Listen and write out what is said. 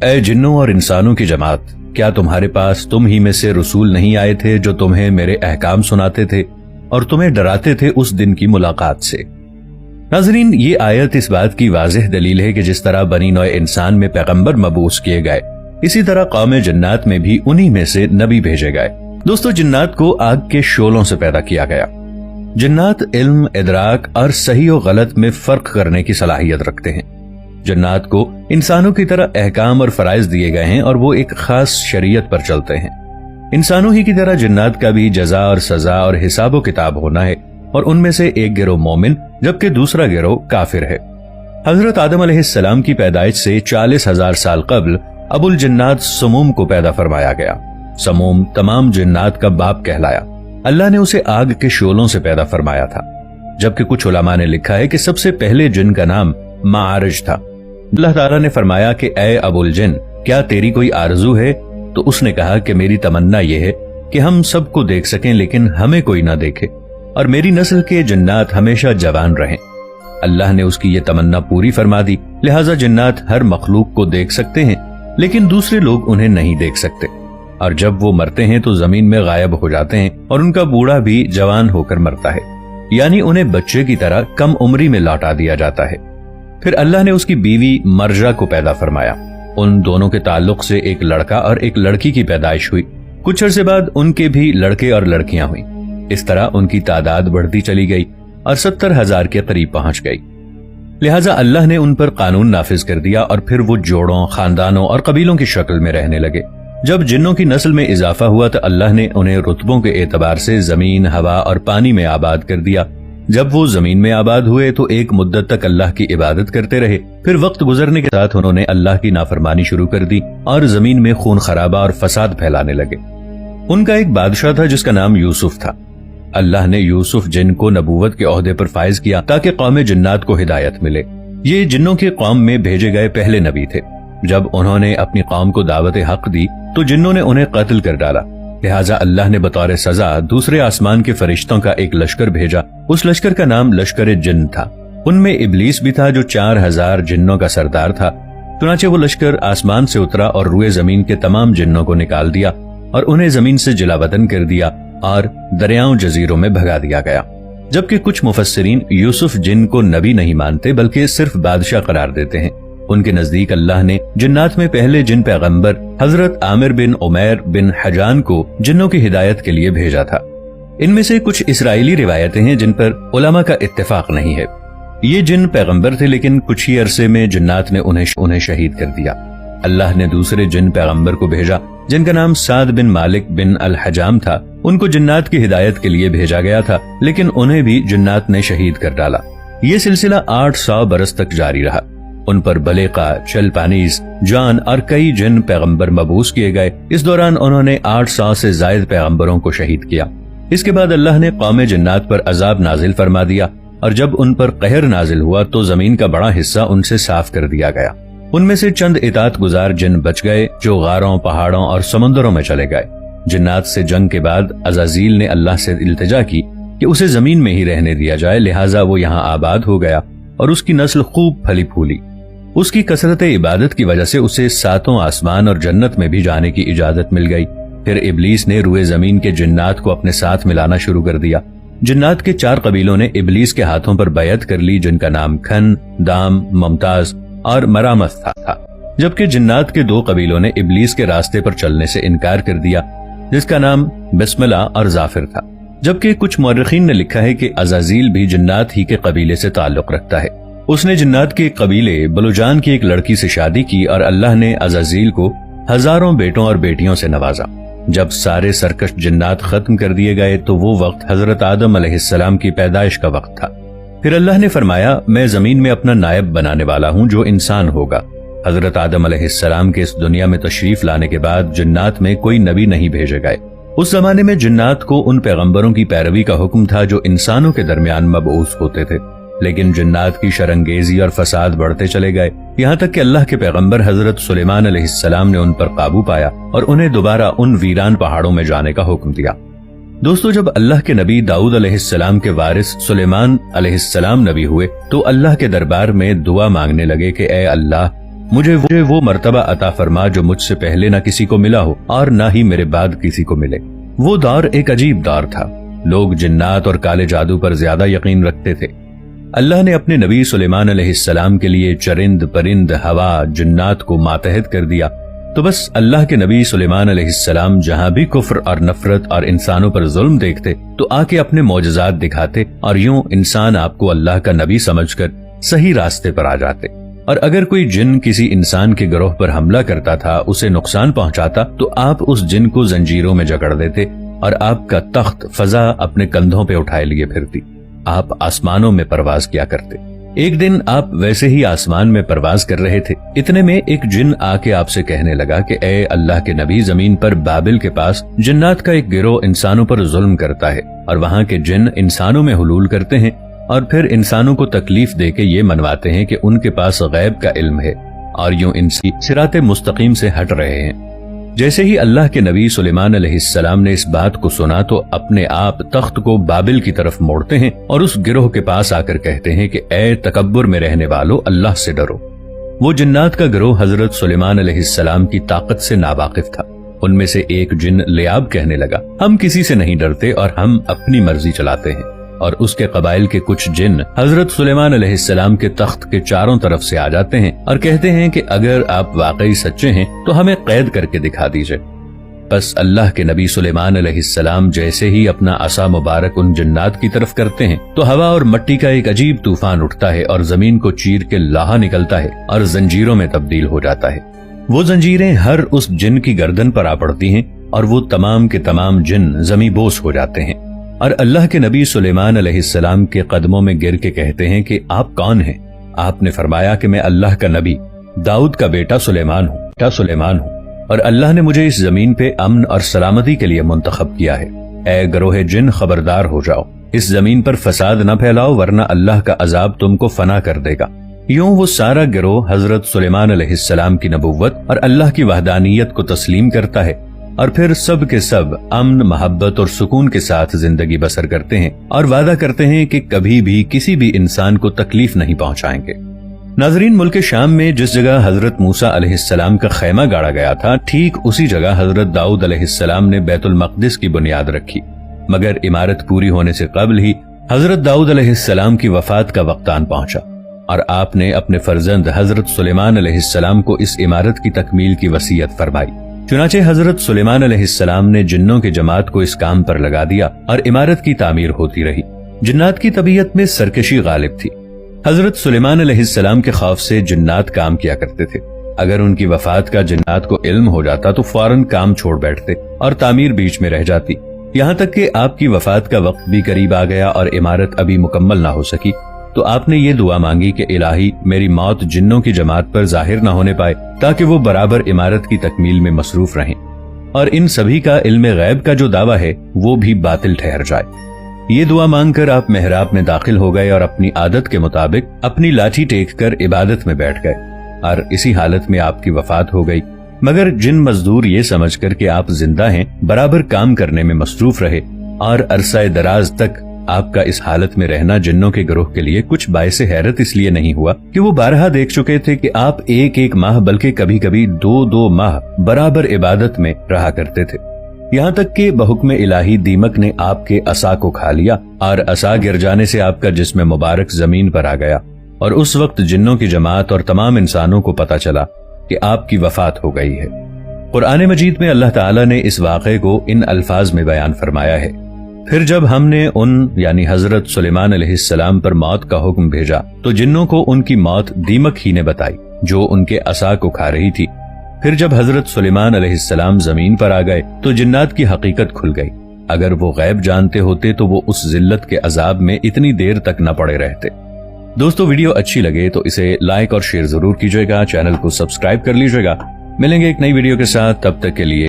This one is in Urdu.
اے جنوں اور انسانوں کی جماعت، کیا تمہارے پاس تم ہی میں سے رسول نہیں آئے تھے جو تمہیں میرے احکام سناتے تھے اور تمہیں ڈراتے تھے اس دن کی ملاقات سے؟ ناظرین، یہ آیت اس بات کی واضح دلیل ہے کہ جس طرح بنی نوع انسان میں پیغمبر مبعوث کیے گئے، اسی طرح قوم جنات میں بھی انہی میں سے نبی بھیجے گئے۔ دوستو، جنات کو آگ کے شعلوں سے پیدا کیا گیا۔ جنات علم، ادراک اور صحیح و غلط میں فرق کرنے کی صلاحیت رکھتے ہیں۔ جنات کو انسانوں کی طرح احکام اور فرائض دیے گئے ہیں اور وہ ایک خاص شریعت پر چلتے ہیں۔ انسانوں ہی کی طرح جنات کا بھی جزا اور سزا اور حساب و کتاب ہونا ہے، اور ان میں سے ایک گروہ مومن جبکہ دوسرا گروہ کافر ہے۔ حضرت آدم علیہ السلام کی پیدائش سے 40,000 سال قبل ابو الجنات سموم کو پیدا فرمایا گیا۔ سموم تمام جنات کا باپ کہلایا۔ اللہ نے اسے آگ کے شعلوں سے پیدا فرمایا تھا، جبکہ کچھ علماء نے لکھا ہے کہ سب سے پہلے جن کا نام معارج تھا۔ اللہ تعالیٰ نے فرمایا کہ اے ابو الجن، کیا تیری کوئی آرزو ہے؟ تو اس نے کہا کہ میری تمنا یہ ہے کہ ہم سب کو دیکھ سکیں لیکن ہمیں کوئی نہ دیکھے، اور میری نسل کے جنات ہمیشہ جوان رہیں۔ اللہ نے اس کی یہ تمنا پوری فرما دی، لہٰذا جنات ہر مخلوق کو دیکھ سکتے ہیں لیکن دوسرے لوگ انہیں نہیں دیکھ سکتے، اور جب وہ مرتے ہیں تو زمین میں غائب ہو جاتے ہیں، اور ان کا بوڑھا بھی جوان ہو کر مرتا ہے، یعنی انہیں بچے کی طرح کم عمری میں لوٹا دیا جاتا ہے۔ پھر اللہ نے اس کی بیوی مرجا کو پیدا فرمایا۔ ان دونوں کے تعلق سے ایک لڑکا اور ایک لڑکی کی پیدائش ہوئی۔ کچھ عرصے بعد ان کے بھی لڑکے اور لڑکیاں ہوئیں۔ اس طرح ان کی تعداد بڑھتی چلی گئی اور 70,000 کے قریب پہنچ گئی۔ لہٰذا اللہ نے ان پر قانون نافذ کر دیا، اور پھر وہ جوڑوں، خاندانوں اور قبیلوں کی شکل میں رہنے لگے۔ جب جنوں کی نسل میں اضافہ ہوا تو اللہ نے انہیں رتبوں کے اعتبار سے زمین، ہوا اور پانی میں آباد کر دیا۔ جب وہ زمین میں آباد ہوئے تو ایک مدت تک اللہ کی عبادت کرتے رہے، پھر وقت گزرنے کے ساتھ انہوں نے اللہ کی نافرمانی شروع کر دی اور زمین میں خون خرابہ اور فساد پھیلانے لگے۔ ان کا ایک بادشاہ تھا جس کا نام یوسف تھا۔ اللہ نے یوسف جن کو نبوت کے عہدے پر فائز کیا تاکہ قوم جنات کو ہدایت ملے۔ یہ جنوں کی قوم میں بھیجے گئے پہلے نبی تھے۔ جب انہوں نے اپنی قوم کو دعوت حق دی تو جنوں نے انہیں قتل کر ڈالا، لہٰذا اللہ نے بطور سزا دوسرے آسمان کے فرشتوں کا ایک لشکر بھیجا۔ اس لشکر کا نام لشکر جن تھا۔ ان میں ابلیس بھی تھا جو 4,000 جنوں کا سردار تھا۔ چنانچہ وہ لشکر آسمان سے اترا اور روئے زمین کے تمام جنوں کو نکال دیا اور انہیں زمین سے جلا وطن کر دیا اور دریاؤں جزیروں میں بھگا دیا گیا۔ جبکہ کچھ مفسرین یوسف جن کو نبی نہیں مانتے بلکہ صرف بادشاہ قرار دیتے ہیں۔ ان کے نزدیک اللہ نے جنات میں پہلے جن پیغمبر حضرت عامر بن عمیر بن حجان کو جنوں کی ہدایت کے لیے بھیجا تھا۔ ان میں سے کچھ اسرائیلی روایتیں ہیں جن پر علماء کا اتفاق نہیں ہے۔ یہ جن پیغمبر تھے لیکن کچھ ہی عرصے میں جنات نے انہیں شہید کر دیا۔ اللہ نے دوسرے جن پیغمبر کو بھیجا جن کا نام سعد بن مالک بن الحجام تھا۔ ان کو جنات کی ہدایت کے لیے بھیجا گیا تھا لیکن انہیں بھی جنات نے شہید کر ڈالا۔ یہ سلسلہ 800 برس تک جاری رہا۔ ان پر بلیقا، چل پانیز، جان اور کئی جن پیغمبر مبعوث کیے گئے۔ اس دوران انہوں نے 800 سے زائد پیغمبروں کو شہید کیا۔ اس کے بعد اللہ نے قوم جنات پر عذاب نازل فرما دیا، اور جب ان پر قہر نازل ہوا تو زمین کا بڑا حصہ ان سے صاف کر دیا گیا۔ ان میں سے چند اطاعت گزار جن بچ گئے جو غاروں، پہاڑوں اور سمندروں میں چلے گئے۔ جنات سے جنگ کے بعد عزازیل نے اللہ سے التجا کی کہ اسے زمین میں ہی رہنے دیا جائے، لہٰذا وہ یہاں آباد ہو گیا اور اس کی نسل خوب پھلی پھولی۔ اس کی کثرت عبادت کی وجہ سے اسے 7 آسمان اور جنت میں بھی جانے کی اجازت مل گئی۔ پھر ابلیس نے روئے زمین کے جنات کو اپنے ساتھ ملانا شروع کر دیا۔ جنات کے 4 قبیلوں نے ابلیس کے ہاتھوں پر بیعت کر لی جن کا نام کھن، دام، ممتاز اور مرامت تھا، جبکہ جنات کے 2 قبیلوں نے ابلیس کے راستے پر چلنے سے انکار کر دیا جس کا نام بسم اللہ اور ظافر تھا۔ جبکہ کچھ مورخین نے لکھا ہے کہ عزازیل بھی جنات ہی کے قبیلے سے تعلق رکھتا ہے۔ اس نے جنات کے قبیلے بلوجان کی ایک لڑکی سے شادی کی اور اللہ نے عزازیل کو ہزاروں بیٹوں اور بیٹیوں سے نوازا۔ جب سارے سرکش جنات ختم کر دیے گئے تو وہ وقت حضرت آدم علیہ السلام کی پیدائش کا وقت تھا۔ پھر اللہ نے فرمایا، میں زمین میں اپنا نائب بنانے والا ہوں جو انسان ہوگا۔ حضرت آدم علیہ السلام کے اس دنیا میں تشریف لانے کے بعد جنات میں کوئی نبی نہیں بھیجے گئے۔ اس زمانے میں جنات کو ان پیغمبروں کی پیروی کا حکم تھا جو انسانوں کے درمیان مبعوث ہوتے تھے، لیکن جنات کی شرانگیزی اور فساد بڑھتے چلے گئے، یہاں تک کہ اللہ کے پیغمبر حضرت سلیمان علیہ السلام نے ان پر قابو پایا اور انہیں دوبارہ ان ویران پہاڑوں میں جانے کا حکم دیا۔ دوستو، جب اللہ کے نبی داؤد علیہ السلام کے وارث سلیمان علیہ السلام نبی ہوئے تو اللہ کے دربار میں دعا مانگنے لگے کہ اے اللہ، مجھے وہ مرتبہ عطا فرما جو مجھ سے پہلے نہ کسی کو ملا ہو اور نہ ہی میرے بعد کسی کو ملے۔ وہ دور ایک عجیب دور تھا، لوگ جنات اور کالے جادو پر زیادہ یقین رکھتے تھے۔ اللہ نے اپنے نبی سلیمان علیہ السلام کے لیے چرند پرند ہوا جنات کو ماتحت کر دیا، تو بس اللہ کے نبی سلیمان علیہ السلام جہاں بھی کفر اور نفرت اور انسانوں پر ظلم دیکھتے تو آ کے اپنے معجزات دکھاتے، اور یوں انسان آپ کو اللہ کا نبی سمجھ کر صحیح راستے پر آ جاتے۔ اور اگر کوئی جن کسی انسان کے گروہ پر حملہ کرتا تھا، اسے نقصان پہنچاتا، تو آپ اس جن کو زنجیروں میں جکڑ دیتے اور آپ کا تخت فضا اپنے کندھوں پہ اٹھائے لیے پھرتی۔ آپ آسمانوں میں پرواز کیا کرتے۔ ایک دن آپ ویسے ہی آسمان میں پرواز کر رہے تھے، اتنے میں ایک جن آ کے آپ سے کہنے لگا کہ اے اللہ کے نبی، زمین پر بابل کے پاس جنات کا ایک گروہ انسانوں پر ظلم کرتا ہے، اور وہاں کے جن انسانوں میں حلول کرتے ہیں اور پھر انسانوں کو تکلیف دے کے یہ منواتے ہیں کہ ان کے پاس غیب کا علم ہے، اور یوں انسی صراط مستقیم سے ہٹ رہے ہیں۔ جیسے ہی اللہ کے نبی سلیمان علیہ السلام نے اس بات کو سنا تو اپنے آپ تخت کو بابل کی طرف موڑتے ہیں اور اس گروہ کے پاس آ کر کہتے ہیں کہ اے تکبر میں رہنے والو، اللہ سے ڈرو۔ وہ جنات کا گروہ حضرت سلیمان علیہ السلام کی طاقت سے ناواقف تھا۔ ان میں سے ایک جن لیاب کہنے لگا، ہم کسی سے نہیں ڈرتے اور ہم اپنی مرضی چلاتے ہیں۔ اور اس کے قبائل کے کچھ جن حضرت سلیمان علیہ السلام کے تخت کے چاروں طرف سے آ جاتے ہیں اور کہتے ہیں کہ اگر آپ واقعی سچے ہیں تو ہمیں قید کر کے دکھا دیجئے۔ بس اللہ کے نبی سلیمان علیہ السلام جیسے ہی اپنا عصا مبارک ان جنات کی طرف کرتے ہیں تو ہوا اور مٹی کا ایک عجیب طوفان اٹھتا ہے اور زمین کو چیر کے لاہا نکلتا ہے اور زنجیروں میں تبدیل ہو جاتا ہے۔ وہ زنجیریں ہر اس جن کی گردن پر آ پڑتی ہیں اور وہ تمام کے تمام جن زمیں بوس ہو جاتے ہیں، اور اللہ کے نبی سلیمان علیہ السلام کے قدموں میں گر کے کہتے ہیں کہ آپ کون ہیں؟ آپ نے فرمایا کہ میں اللہ کا نبی داؤد کا بیٹا سلیمان ہوں، اور اللہ نے مجھے اس زمین پہ امن اور سلامتی کے لیے منتخب کیا ہے۔ اے گروہ جن، خبردار ہو جاؤ، اس زمین پر فساد نہ پھیلاؤ ورنہ اللہ کا عذاب تم کو فنا کر دے گا۔ یوں وہ سارا گروہ حضرت سلیمان علیہ السلام کی نبوت اور اللہ کی وحدانیت کو تسلیم کرتا ہے، اور پھر سب کے سب امن، محبت اور سکون کے ساتھ زندگی بسر کرتے ہیں اور وعدہ کرتے ہیں کہ کبھی بھی کسی بھی انسان کو تکلیف نہیں پہنچائیں گے۔ ناظرین، ملک شام میں جس جگہ حضرت موسیٰ علیہ السلام کا خیمہ گاڑا گیا تھا، ٹھیک اسی جگہ حضرت داؤد علیہ السلام نے بیت المقدس کی بنیاد رکھی، مگر عمارت پوری ہونے سے قبل ہی حضرت داؤد علیہ السلام کی وفات کا وقت آن پہنچا، اور آپ نے اپنے فرزند حضرت سلیمان علیہ السلام کو اس عمارت کی تکمیل کی وصیت فرمائی۔ چنانچہ حضرت سلیمان علیہ السلام نے جنوں کے جماعت کو اس کام پر لگا دیا اور عمارت کی تعمیر ہوتی رہی۔ جنات کی طبیعت میں سرکشی غالب تھی۔ حضرت سلیمان علیہ السلام کے خوف سے جنات کام کیا کرتے تھے۔ اگر ان کی وفات کا جنات کو علم ہو جاتا تو فوراً کام چھوڑ بیٹھتے اور تعمیر بیچ میں رہ جاتی، یہاں تک کہ آپ کی وفات کا وقت بھی قریب آ گیا اور عمارت ابھی مکمل نہ ہو سکی تو آپ نے یہ دعا مانگی کہ الہی میری موت جنوں کی جماعت پر ظاہر نہ ہونے پائے تاکہ وہ برابر عمارت کی تکمیل میں مصروف رہیں، اور ان سبھی کا علم غیب کا جو دعویٰ ہے وہ بھی باطل ٹھہر جائے۔ یہ دعا مانگ کر آپ محراب میں داخل ہو گئے اور اپنی عادت کے مطابق اپنی لاٹھی ٹیک کر عبادت میں بیٹھ گئے، اور اسی حالت میں آپ کی وفات ہو گئی۔ مگر جن مزدور یہ سمجھ کر کہ آپ زندہ ہیں برابر کام کرنے میں مصروف رہے، اور عرصہ دراز تک آپ کا اس حالت میں رہنا جنوں کے گروہ کے لیے کچھ باعث حیرت اس لیے نہیں ہوا کہ وہ بارہا دیکھ چکے تھے کہ آپ ایک ماہ بلکہ کبھی کبھی دو ماہ برابر عبادت میں رہا کرتے تھے، یہاں تک کہ بحکم الہی دیمک نے آپ کے عصا کو کھا لیا اور عصا گر جانے سے آپ کا جسم مبارک زمین پر آ گیا، اور اس وقت جنوں کی جماعت اور تمام انسانوں کو پتہ چلا کہ آپ کی وفات ہو گئی ہے۔ قرآن مجید میں اللہ تعالیٰ نے اس واقعے کو ان الفاظ میں بیان فرمایا ہے، پھر جب ہم نے یعنی حضرت سلیمان علیہ السلام پر موت کا حکم بھیجا تو جنوں کو ان کی موت دیمک ہی نے بتائی جو ان کے عصا کو کھا رہی تھی۔ پھر جب حضرت سلیمان علیہ السلام زمین پر آ گئے تو جنات کی حقیقت کھل گئی۔ اگر وہ غیب جانتے ہوتے تو وہ اس ذلت کے عذاب میں اتنی دیر تک نہ پڑے رہتے۔ دوستو، ویڈیو اچھی لگے تو اسے لائک اور شیئر ضرور کیجیے گا، چینل کو سبسکرائب کر لیجیے گا۔ ملیں گے ایک نئی ویڈیو کے ساتھ، تب تک کے لیے